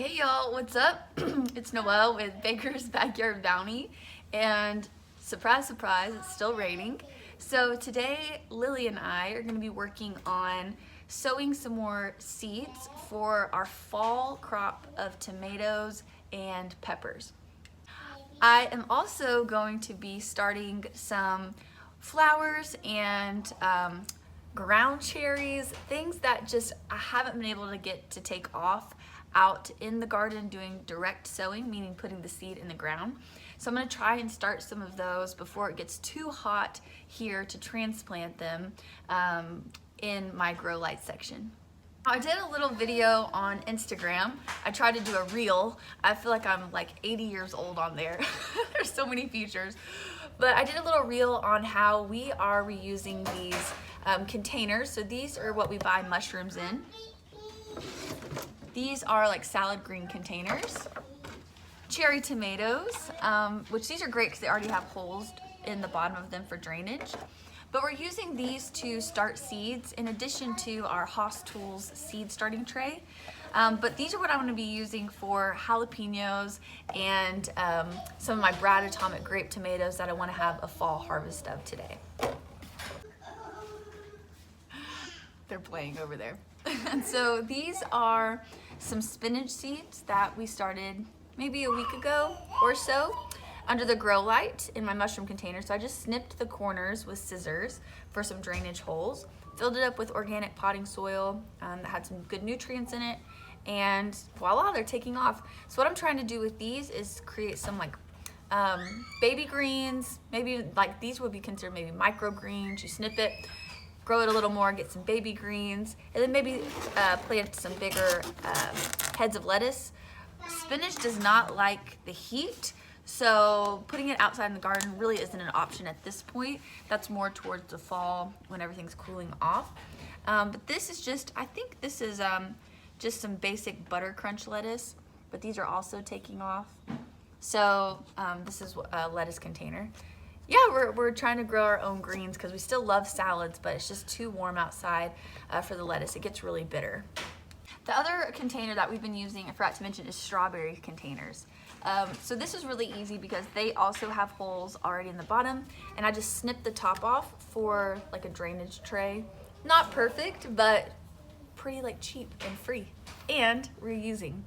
Hey y'all, what's up? It's Noelle with Baker's Backyard Bounty, and surprise, surprise, it's still raining. So today, Lily and I are going to be working on sowing some more seeds for our fall crop of tomatoes and peppers. I am also going to be starting some flowers and ground cherries, things that just I haven't been able to get to take off out in the garden doing direct sowing, meaning putting the seed in the ground. So I'm going to try and start some of those before it gets too hot here to transplant them in my grow light section. I did a little video on Instagram. I tried to do a reel. I feel like I'm like 80 years old on there. There's so many features. But I did a little reel on how we are reusing these containers. So these are what we buy mushrooms in. These are like salad green containers. Cherry tomatoes, which these are great because they already have holes in the bottom of them for drainage. But we're using these to start seeds in addition to our Haas Tools seed starting tray. But these are what I'm going to be using for jalapenos and some of my Brad Atomic grape tomatoes that I want to have a fall harvest of today. They're playing over there. And so these are some spinach seeds that we started maybe a week ago or so under the grow light in my mushroom container. So I just snipped the corners with scissors for some drainage holes, filled it up with organic potting soil that had some good nutrients in it, and voila, they're taking off. So what I'm trying to do with these is create some like baby greens, maybe like these would be considered maybe microgreens. You snip it, grow it a little more, get some baby greens, and then maybe plant some bigger heads of lettuce. Spinach does not like the heat, so putting it outside in the garden really isn't an option at this point. That's more towards the fall when everything's cooling off. But this is just, I think this is just some basic butter crunch lettuce, but these are also taking off. So this is a lettuce container. Yeah, we're trying to grow our own greens because we still love salads, but it's just too warm outside for the lettuce. It gets really bitter. The other container that we've been using, I forgot to mention, is strawberry containers. So this is really easy because they also have holes already in the bottom, and I just snipped the top off for like a drainage tray. Not perfect, but pretty like cheap and free, and reusing.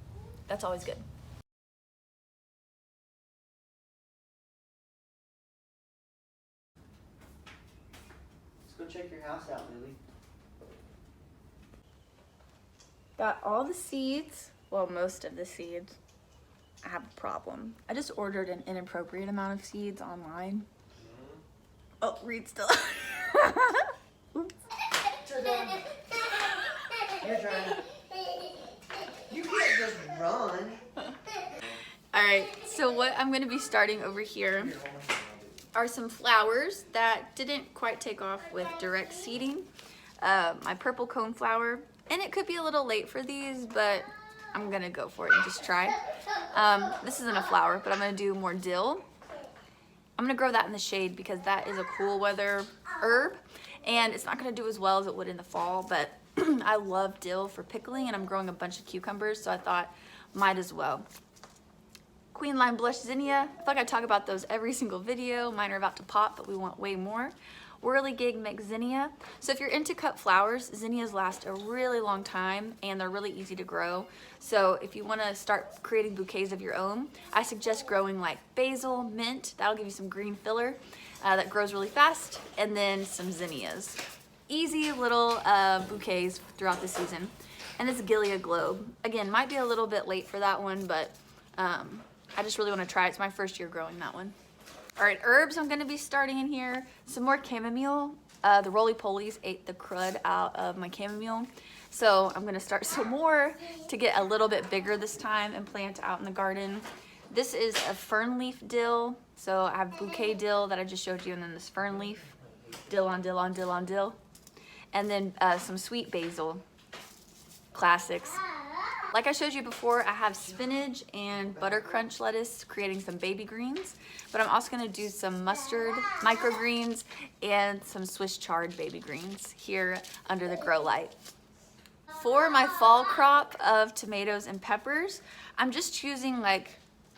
That's always good. Go check your house out, Lily. Got all the seeds, well, most of the seeds. I have a problem. I just ordered an inappropriate amount of seeds online. Oh, Reed's still. Oops. You're trying. You can't just run. All right, so what I'm gonna be starting over here are some flowers that didn't quite take off with direct seeding. My purple cone flower, and it could be a little late for these, but I'm gonna go for it and just try. This isn't a flower, but I'm gonna do more dill. I'm gonna grow that in the shade because that is a cool weather herb, and it's not gonna do as well as it would in the fall, but I love dill for pickling, and I'm growing a bunch of cucumbers, so I thought might as well. Queen Lime Blush Zinnia. I feel like I talk about those every single video. Mine are about to pop, but we want way more. Whirligig Mix Zinnia. So if you're into cut flowers, zinnias last a really long time and they're really easy to grow. So if you want to start creating bouquets of your own, I suggest growing like basil, mint. That'll give you some green filler that grows really fast, and then some zinnias. Easy little bouquets throughout the season. And this Gilead Globe. Again, might be a little bit late for that one, but I just really want to try it. It's my first year growing that one. All right, herbs I'm going to be starting in here. Some more chamomile. The roly-polies ate the crud out of my chamomile. So I'm going to start some more to get a little bit bigger this time and plant out in the garden. This is a fern leaf dill. So I have bouquet dill that I just showed you, and then this fern leaf. Dill on dill on dill on dill. And then some sweet basil. Classics. Like I showed you before, I have spinach and butter crunch lettuce creating some baby greens, but I'm also gonna do some mustard microgreens and some Swiss chard baby greens here under the grow light. For my fall crop of tomatoes and peppers, I'm just choosing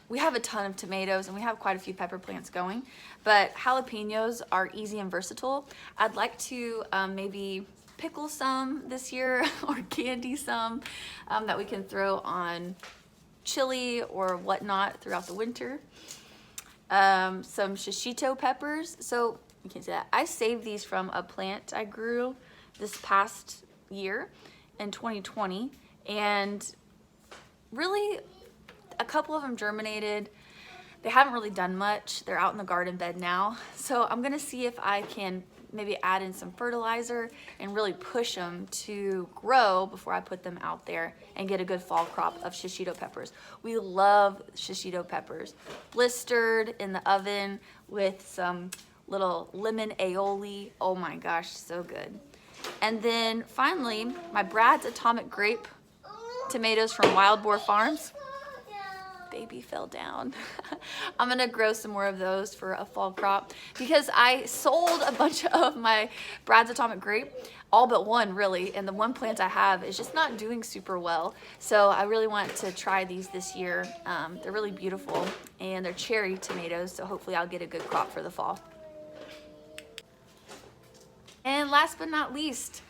we have a ton of tomatoes and we have quite a few pepper plants going, but jalapenos are easy and versatile. I'd like to maybe pickle some this year or candy some that we can throw on chili or whatnot throughout the winter. Some shishito peppers. So you can't see that. I saved these from a plant I grew this past year in 2020, and really a couple of them germinated. They haven't really done much. They're out in the garden bed now. So I'm gonna see if I can maybe add in some fertilizer and really push them to grow before I put them out there and get a good fall crop of shishito peppers. We love shishito peppers. Blistered in the oven with some little lemon aioli. Oh my gosh, so good. And then finally, my Brad's Atomic Grape tomatoes from Wild Boar Farms. Baby fell down. I'm gonna grow some more of those for a fall crop because I sold a bunch of my Brad's Atomic Grape, all but one really, and the one plant I have is just not doing super well. So I really want to try these this year. They're really beautiful and they're cherry tomatoes, so hopefully I'll get a good crop for the fall. And last but not least,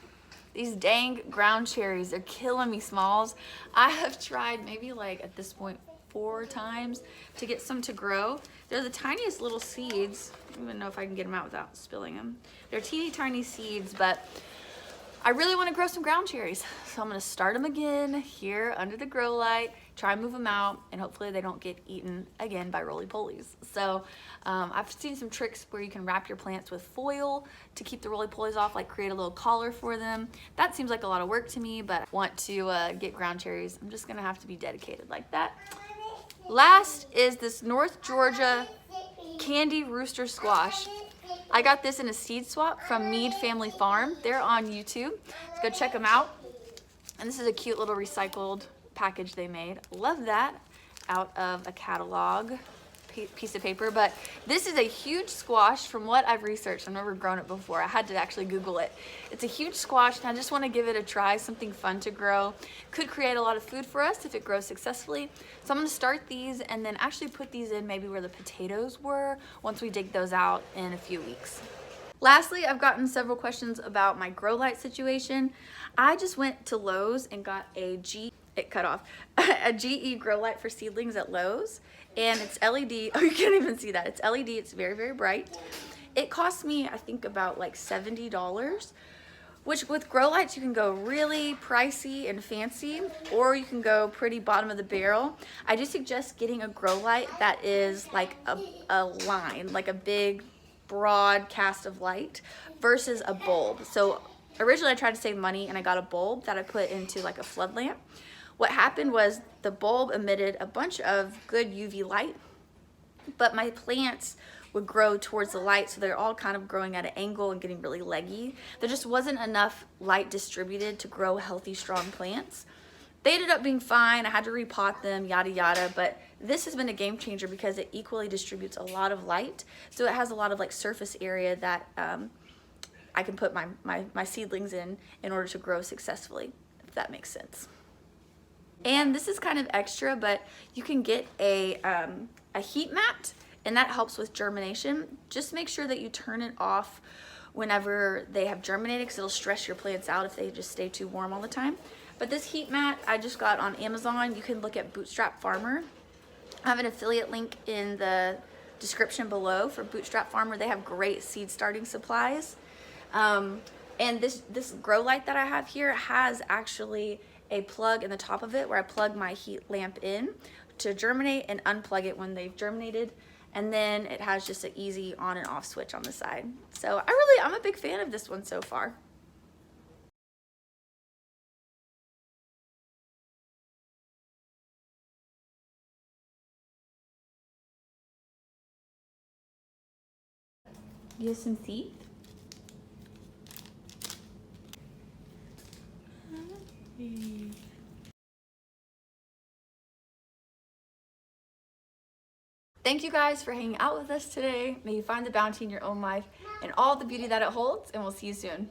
these dang ground cherries. They're killing me, Smalls. I have tried maybe at this point 4 times to get some to grow. They're the tiniest little seeds. I don't even know if I can get them out without spilling them. They're teeny tiny seeds, but I really want to grow some ground cherries. So I'm gonna start them again here under the grow light, try and move them out, and hopefully they don't get eaten again by roly-polies. So I've seen some tricks where you can wrap your plants with foil to keep the roly-polies off, create a little collar for them. That seems like a lot of work to me, but I want to get ground cherries. I'm just gonna have to be dedicated like that. Last is this North Georgia candy rooster squash. I got this in a seed swap from Mead Family Farm. They're on YouTube. Let's go check them out. And this is a cute little recycled package they made. Love that, out of a catalog piece of paper. But this is a huge squash from what I've researched. I've never grown it before. I had to actually Google it. It's a huge squash and I just want to give it a try, something fun to grow. Could create a lot of food for us if it grows successfully. So I'm going to start these and then actually put these in maybe where the potatoes were once we dig those out in a few weeks. Lastly, I've gotten several questions about my grow light situation. I just went to Lowe's and got a a GE grow light for seedlings at Lowe's, and it's LED. Oh, you can't even see that. It's LED. It's very, very bright. It cost me, I think, about $70, which with grow lights you can go really pricey and fancy, or you can go pretty bottom of the barrel. I do suggest getting a grow light that is like a line, like a big broad cast of light versus a bulb. So originally I tried to save money and I got a bulb that I put into like a flood lamp. What happened was the bulb emitted a bunch of good UV light, but my plants would grow towards the light, so they're all kind of growing at an angle and getting really leggy. There just wasn't enough light distributed to grow healthy, strong plants. They ended up being fine. I had to repot them, yada yada, but this has been a game changer because it equally distributes a lot of light. So it has a lot of surface area that I can put my seedlings in order to grow successfully, if that makes sense. And this is kind of extra, but you can get a heat mat, and that helps with germination. Just make sure that you turn it off whenever they have germinated, because it'll stress your plants out if they just stay too warm all the time. But this heat mat I just got on Amazon. You can look at Bootstrap Farmer. I have an affiliate link in the description below for Bootstrap Farmer. They have great seed starting supplies. And this grow light that I have here has actually a plug in the top of it where I plug my heat lamp in to germinate and unplug it when they've germinated. And then it has just an easy on and off switch on the side. So I'm a big fan of this one so far. You have some teeth? Thank you guys for hanging out with us today. May you find the bounty in your own life and all the beauty that it holds, and we'll see you soon.